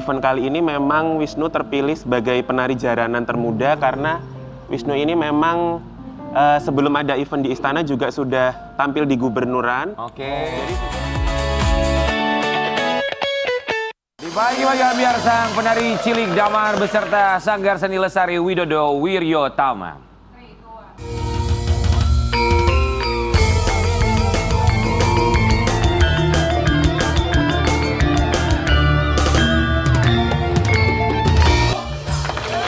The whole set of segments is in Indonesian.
event kali ini memang Wisnu terpilih sebagai penari jaranan termuda karena Wisnu ini memang sebelum ada event di istana juga sudah tampil di gubernuran. Oke. Dibagi-bagi Ambyar sang penari cilik Damar beserta Sanggar Seni Lestari Widodo Wiryotama.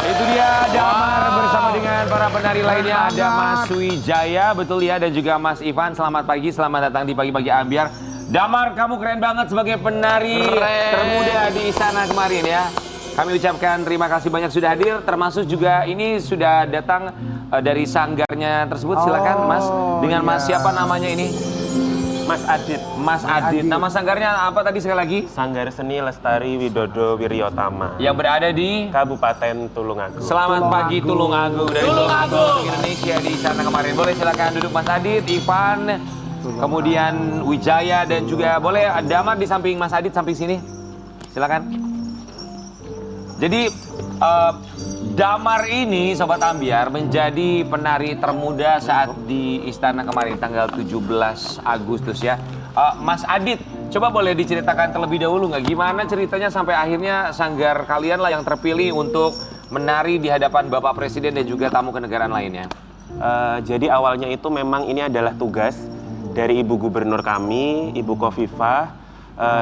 Itu dia Damar bersama dengan para penari lainnya, ada Mas Wijaya, betul ya, dan juga Mas Ivan. Selamat pagi, selamat datang di Pagi-Pagi Ambyar. Damar, kamu keren banget sebagai penari termuda di istana kemarin ya. Kami ucapkan terima kasih banyak sudah hadir, termasuk juga ini sudah datang dari sanggarnya tersebut. Silakan Mas, dengan Mas siapa namanya ini? Mas Adit. Mas Adit. Nama sanggarnya apa tadi sekali lagi? Sanggar Seni Lestari Widodo Wiryotama. Yang berada di Kabupaten Tulungagung. Selamat pagi Tulungagung dari Tulungagung Indonesia di sana kemarin. Boleh silakan duduk Mas Adit, Ivan, kemudian Wijaya, dan juga boleh Damar di samping Mas Adit, samping sini. Silakan. Jadi Damar ini Sobat Ambyar menjadi penari termuda saat di istana kemarin tanggal 17 Agustus ya. Mas Adit, coba boleh diceritakan terlebih dahulu nggak gimana ceritanya sampai akhirnya sanggar kalian lah yang terpilih untuk menari di hadapan Bapak Presiden dan juga tamu kenegaraan lainnya. Jadi awalnya itu memang ini adalah tugas dari Ibu Gubernur kami, Ibu Khofifah,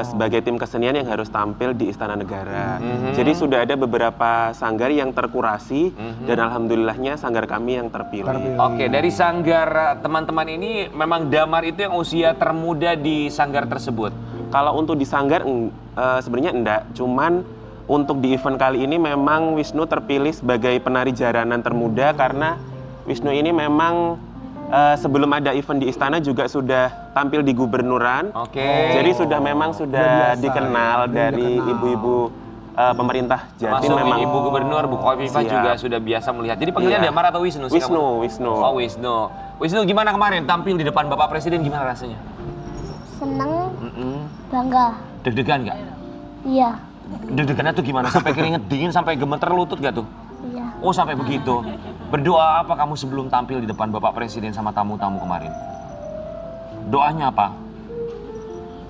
sebagai tim kesenian yang harus tampil di Istana Negara. Jadi sudah ada beberapa sanggar yang terkurasi dan alhamdulillahnya sanggar kami yang terpilih. Oke, dari sanggar teman-teman ini memang Damar itu yang usia termuda di sanggar tersebut. Kalau untuk di sanggar sebenarnya enggak, cuman untuk di event kali ini memang Wisnu terpilih sebagai penari jaranan termuda karena Wisnu ini memang sebelum ada event di istana juga sudah tampil di gubernuran. Oke. Jadi sudah dikenal dari ibu-ibu pemerintah Jatim. Memang Ibu Gubernur, Bu Khofifah juga sudah biasa melihat. Jadi panggilnya Damar atau Wisnu sih? Wisnu. Oh, Wisnu. Wisnu, gimana kemarin tampil di depan Bapak Presiden, gimana rasanya? Seneng, bangga. Deg-degan nggak? Iya, Deg-degannya tuh gimana? Sampai keringet dingin, sampai gemeter lutut nggak tuh? iya. Oh, sampai begitu. Berdoa apa kamu sebelum tampil di depan Bapak Presiden sama tamu-tamu kemarin? Doanya apa?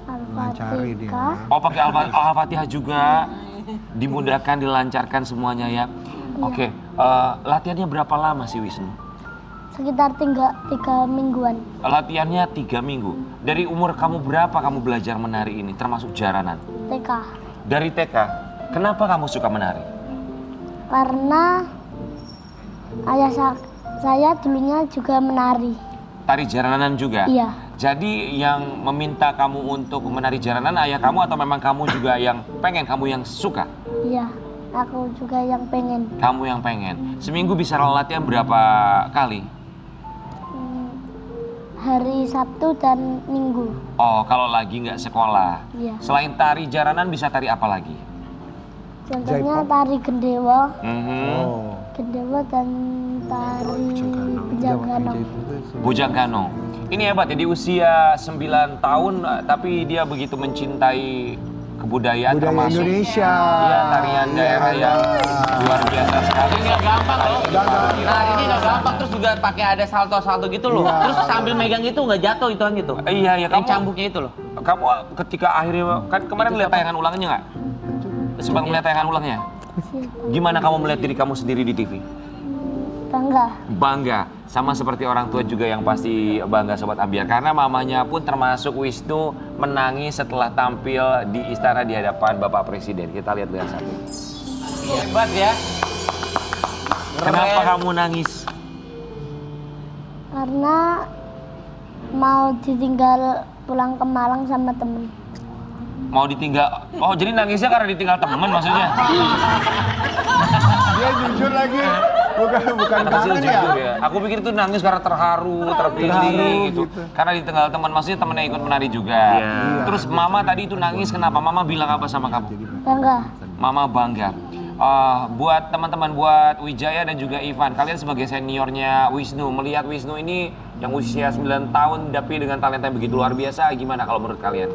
Al-Fatihah. Oh, pakai Al-Fatihah juga. Dimudahkan, dilancarkan semuanya ya. Oke, latihannya berapa lama sih Wisnu? Sekitar 3 mingguan. Latihannya 3 minggu. Dari umur kamu berapa kamu belajar menari ini, termasuk jaranan? TK. Dari TK. Kenapa kamu suka menari? Karena ayah saya dulunya juga menari. Tari jaranan juga? Iya. Jadi yang meminta kamu untuk menari jaranan ayah kamu atau memang kamu juga yang pengen, kamu yang suka? Iya, aku juga yang pengen. Kamu yang pengen. Seminggu bisa latihan berapa kali? Hari Sabtu dan Minggu. Oh, kalau lagi nggak sekolah. Iya. Selain tari jaranan bisa tari apa lagi? Contohnya tari gendewa, Mhm. gendewa dan tari penjagaan. Bujang Gano. Ini hebat ya, di usia 9 tahun tapi dia begitu mencintai kebudayaan termasuk Indonesia. ya, tarian daerah yang luar biasa sekali. Ini nggak gampang loh. Nah ini nggak gampang, terus juga pakai ada salto-salto gitu loh. Terus sambil megang itu nggak jatuh ituan gitu. Iya, ya, Yang cambuknya itu loh. Kamu ketika akhirnya, kan kemarin lihat tayangan ulangnya nggak? Sempat melihat tayangan ulangnya? Gimana kamu melihat diri kamu sendiri di TV? Bangga. Bangga, sama seperti orang tua juga yang pasti bangga Sobat Ambyar. Karena mamanya pun termasuk Wisnu menangis setelah tampil di istana di hadapan Bapak Presiden. Kita lihat dengan satu. Hebat ya. Kenapa kamu nangis? Karena mau ditinggal pulang ke Malang sama temen. Mau ditinggal? Oh, jadi nangisnya karena ditinggal teman maksudnya? Dia jujur lagi, bukan kangen ya. Jujur ya. Aku pikir itu nangis karena terharu, terpilih gitu. Karena ditinggal teman, maksudnya temennya ikut menari juga. Terus mama tadi itu nangis kenapa? Mama bilang apa sama kamu? Bangga. Mama bangga. Buat teman-teman, buat Wijaya dan juga Ivan, kalian sebagai seniornya Wisnu, melihat Wisnu ini yang usia 9 tahun tapi dengan talenta yang begitu luar biasa, gimana kalau menurut kalian?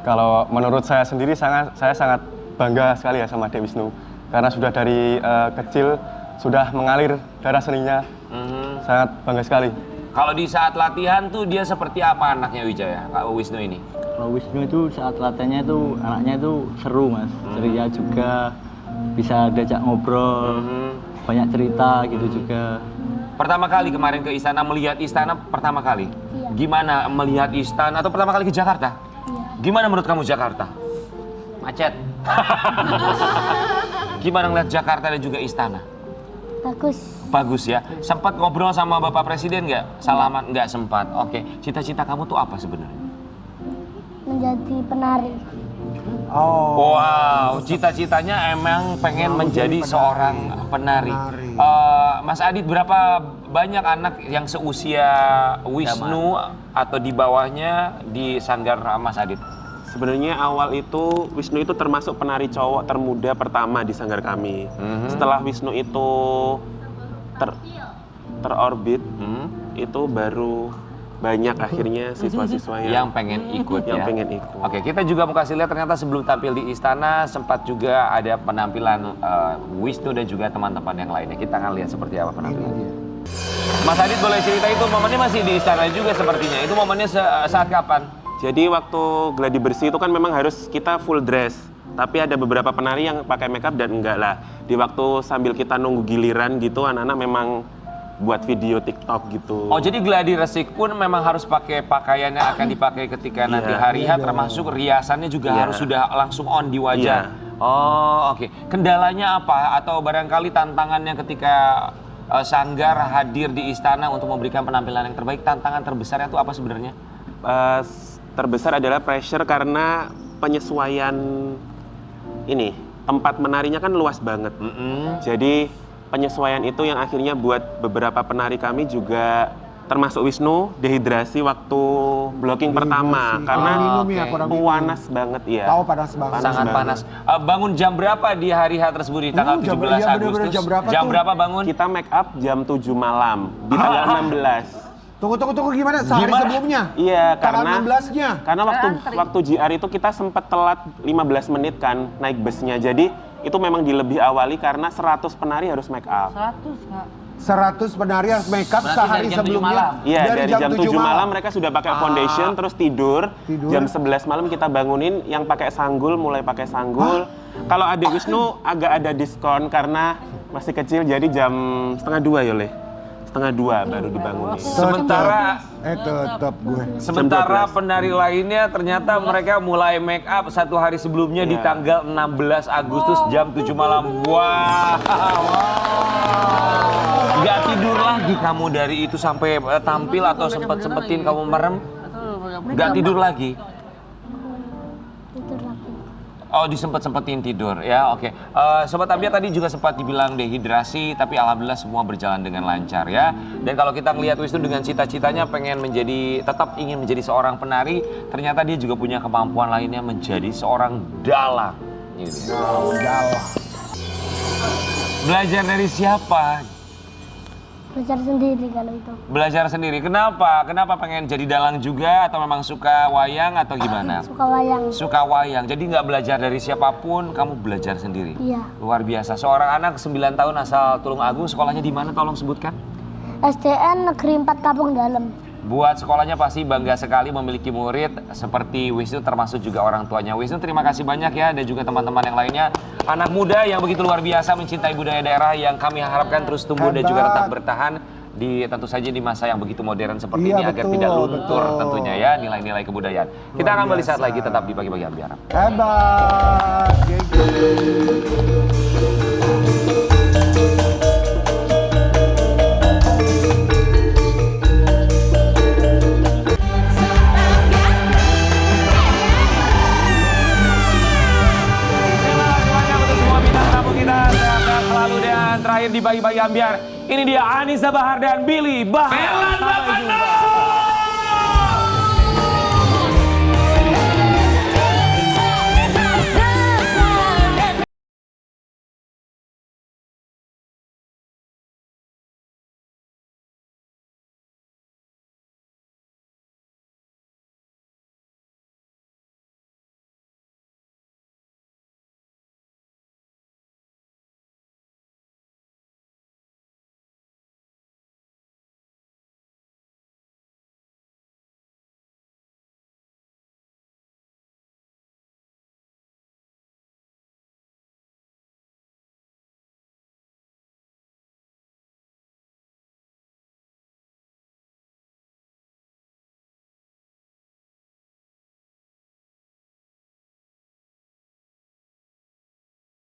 Kalau menurut saya sendiri saya sangat bangga sekali ya sama Dek Wisnu. Karena sudah dari kecil sudah mengalir darah seninya. Sangat bangga sekali. Kalau di saat latihan tuh dia seperti apa anaknya Wijaya, Kak Wisnu ini? Kalau Wisnu itu saat latihannya itu anaknya itu seru mas, ceria juga, bisa diajak ngobrol, banyak cerita gitu juga. Pertama kali kemarin ke istana, melihat istana pertama kali? Iya. Gimana melihat istana atau pertama kali ke Jakarta? Iya. Gimana menurut kamu Jakarta? Macet. Gimana ngeliat Jakarta dan juga istana? Bagus. Bagus ya. Sempat ngobrol sama Bapak Presiden nggak? Salaman nggak sempat. Oke. Cita-cita kamu tuh apa sebenarnya? Menjadi penari. Wow, cita-citanya emang pengen menjadi seorang penari. Mas Adit, berapa banyak anak yang seusia Wisnu atau di bawahnya di sanggar Mas Adit? Sebenarnya awal itu Wisnu itu termasuk penari cowok termuda pertama di sanggar kami. Setelah Wisnu itu terorbit, itu baru banyak akhirnya siswa-siswa yang pengen ikut yang ya. pengen ikut. Oke, kita juga mau kasih lihat ternyata sebelum tampil di istana sempat juga ada penampilan Wisnu dan juga teman-teman yang lainnya. Kita akan lihat seperti apa penampilannya. Mas Adit boleh cerita itu momennya masih di istana juga sepertinya. Itu momennya saat kapan? Jadi waktu gladi bersih itu kan memang harus kita full dress. Tapi ada beberapa penari yang pakai makeup dan enggak lah. Di waktu sambil kita nunggu giliran gitu, anak-anak memang buat video TikTok gitu. Oh, jadi gladi resik pun memang harus pakai pakaian yang akan dipakai ketika nanti hari H, termasuk riasannya juga harus sudah langsung on di wajah. Oh, oke. Kendalanya apa? Atau barangkali tantangannya ketika sanggar hadir di istana untuk memberikan penampilan yang terbaik, tantangan terbesarnya itu apa sebenarnya? Terbesar adalah pressure karena penyesuaian ini. Tempat menarinya kan luas banget. Jadi penyesuaian itu yang akhirnya buat beberapa penari kami juga termasuk Wisnu dehidrasi waktu blocking pertama karena panas banget ya. Tahu panas banget. Sangat panas. Bangun jam berapa di hari H tersebut di tanggal 17 Agustus? Jam berapa bangun? Kita make up jam 7 malam di tanggal 16. Tunggu gimana? Sehari sebelumnya? Iya, Tanggal 16-nya? Karena waktu JR itu kita sempat telat 15 menit kan naik busnya. Jadi itu memang dilebih awali karena 100 penari harus make up. 100 penari harus make up Berarti sehari dari jam 7 sebelumnya? malam? Iya, dari jam 7 malam mereka sudah pakai foundation, terus tidur. Jam 11 malam kita bangunin yang pakai sanggul, mulai pakai sanggul. Kalau adik Wisnu agak ada diskon karena masih kecil, jadi jam 1:30 ya, Le? 1:30 baru dibangunin. Sementara penari lainnya ternyata mereka mulai make up 1 hari sebelumnya di tanggal 16 Agustus jam 7 malam. Wow. Gak tidur lagi kamu dari itu sampai tampil atau sempetin kamu merem? Gak tidur lagi? Tidur lagi. Oh, disempet-sempetin tidur ya, oke. Sobat Ambiar tadi juga sempat dibilang dehidrasi, tapi alhamdulillah semua berjalan dengan lancar ya. Dan kalau kita ngelihat Wisnu dengan cita-citanya pengen tetap ingin menjadi seorang penari, ternyata dia juga punya kemampuan lainnya menjadi seorang dalang. Gitu. Dalang. Belajar dari siapa? Belajar sendiri kalau itu. Belajar sendiri. Kenapa? Kenapa pengen jadi dalang juga atau memang suka wayang atau gimana? Suka wayang. Suka wayang. Jadi nggak belajar dari siapapun, kamu belajar sendiri. Iya. Luar biasa. Seorang anak 9 tahun asal Tulungagung, sekolahnya di mana tolong sebutkan? SDN Negeri 4 Kampung Dalem. Buat sekolahnya pasti bangga sekali memiliki murid seperti Wisnu, termasuk juga orang tuanya. Wisnu, terima kasih banyak ya, dan juga teman-teman yang lainnya. Anak muda yang begitu luar biasa mencintai budaya daerah yang kami harapkan terus tumbuh dan juga tetap bertahan tentu saja di masa yang begitu modern seperti ini agar tidak luntur tentunya ya nilai-nilai kebudayaan. Kita akan kembali saat lagi tetap di Pagi-Pagi Ambiar. Hebat. Terakhir di Pagi-Pagi Ambiar, ini dia Anissa Bahar dan Billy Bahar. Sampai jumpa.